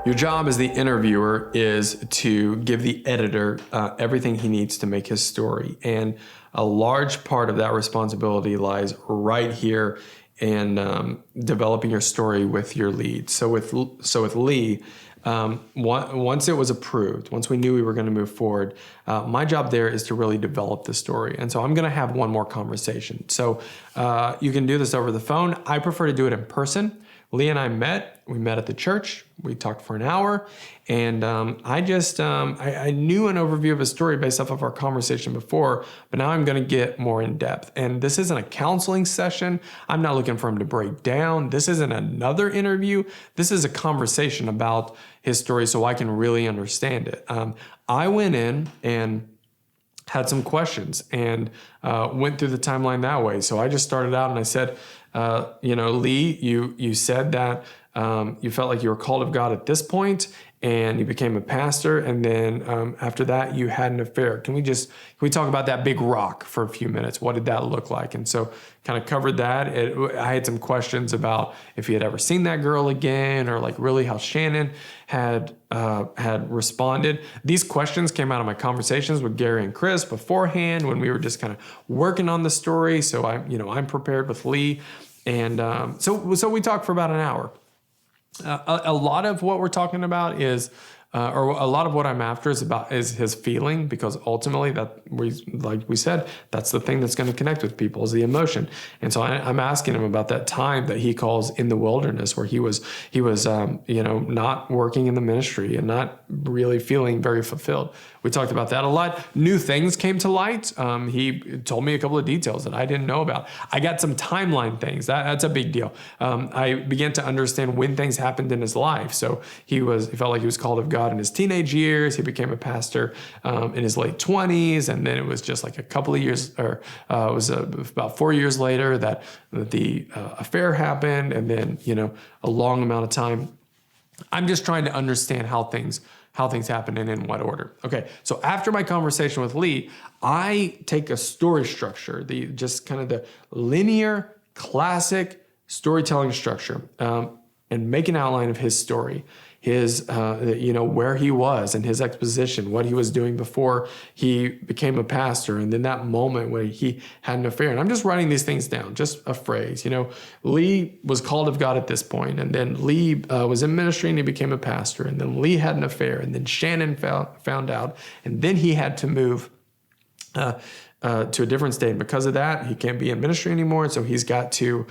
Your job as the interviewer is to give the editor everything he needs to make his story. And a large part of that responsibility lies right here in developing your story with your lead. So with Lee, once it was approved, once we knew we were going to move forward, my job there is to really develop the story. And so I'm going to have one more conversation. So you can do this over the phone. I prefer to do it in person. Lee and I met. We met at the church. We talked for an hour, and I knew an overview of his story based off of our conversation before, but now I'm going to get more in depth. And this isn't a counseling session. I'm not looking for him to break down. This isn't another interview. This is a conversation about his story so I can really understand it. I went in and had some questions and went through the timeline that way. So I just started out and I said, Lee, you said that you felt like you were called of God at this point, and you became a pastor, and then after that you had an affair. Can we talk about that big rock for a few minutes? What did that look like? And so kind of covered that. I had some questions about if he had ever seen that girl again, or like really how Shannon had responded. These questions came out of my conversations with Gary and Chris beforehand when we were just kind of working on the story. So I'm prepared with Lee, and so we talked for about an hour. A lot of what we're talking about is, or a lot of what I'm after is his feeling, because ultimately like we said, that's the thing that's going to connect with people is the emotion. And so I'm asking him about that time that he calls in the wilderness, where he was not working in the ministry and not really feeling very fulfilled. We talked about that a lot. New things came to light. He told me a couple of details that I didn't know about. I got some timeline things. That's a big deal. I began to understand when things happened in his life. So he felt like he was called of God in his teenage years. He became a pastor in his late 20s, and then it was just like a couple of years, or it was about 4 years later that the affair happened, and then a long amount of time. I'm just trying to understand how things happen and in what order. Okay, so after my conversation with Lee, I take a story structure, just kind of the linear, classic storytelling structure, and make an outline of his story, his, where he was and his exposition, what he was doing before he became a pastor, and then that moment when he had an affair. And I'm just writing these things down, just a phrase. Lee was called of God at this point, and then Lee was in ministry and he became a pastor, and then Lee had an affair, and then Shannon found out, and then he had to move to a different state. And because of that, he can't be in ministry anymore, and so he's got to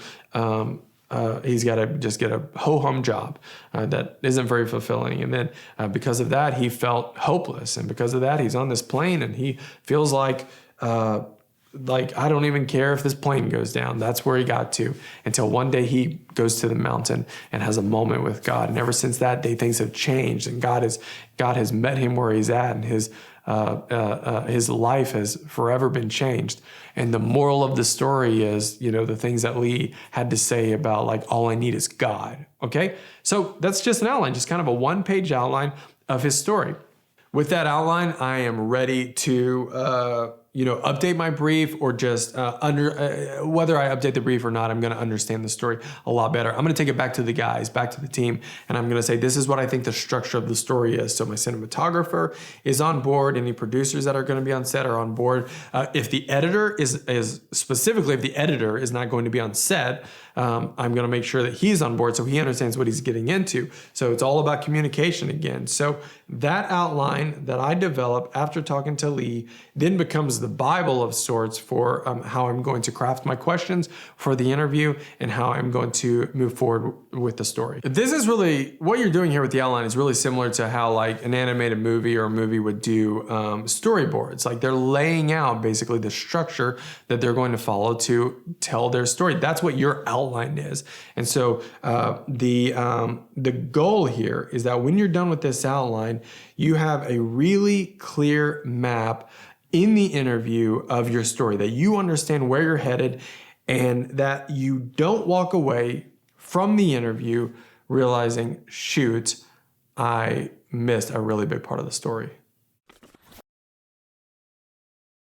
just get a ho-hum job that isn't very fulfilling. And then because of that, he felt hopeless. And because of that, he's on this plane and he feels like I don't even care if this plane goes down. That's where he got to, until one day he goes to the mountain and has a moment with God. And ever since that day, things have changed, and God has met him where he's at, and his life has forever been changed. And the moral of the story is, the things that Lee had to say about like, all I need is God. Okay. So that's just an outline, just kind of a 1-page outline of his story. With that outline, I am ready to, update my brief, or just whether I update the brief or not, I'm going to understand the story a lot better. I'm going to take it back to the guys, back to the team, and I'm going to say, this is what I think the structure of the story is. So my cinematographer is on board. Any producers that are going to be on set are on board. If the editor if the editor is not going to be on set, I'm going to make sure that he's on board so he understands what he's getting into. So it's all about communication again. So that outline that I develop after talking to Lee then becomes the Bible of sorts for how I'm going to craft my questions for the interview and how I'm going to move forward with the story. This is really, what you're doing here with the outline is really similar to how like an animated movie or a movie would do storyboards. Like they're laying out basically the structure that they're going to follow to tell their story. That's what your outline is. And so the goal here is that when you're done with this outline, you have a really clear map in the interview of your story, that you understand where you're headed, and that you don't walk away from the interview realizing, shoot, I missed a really big part of the story.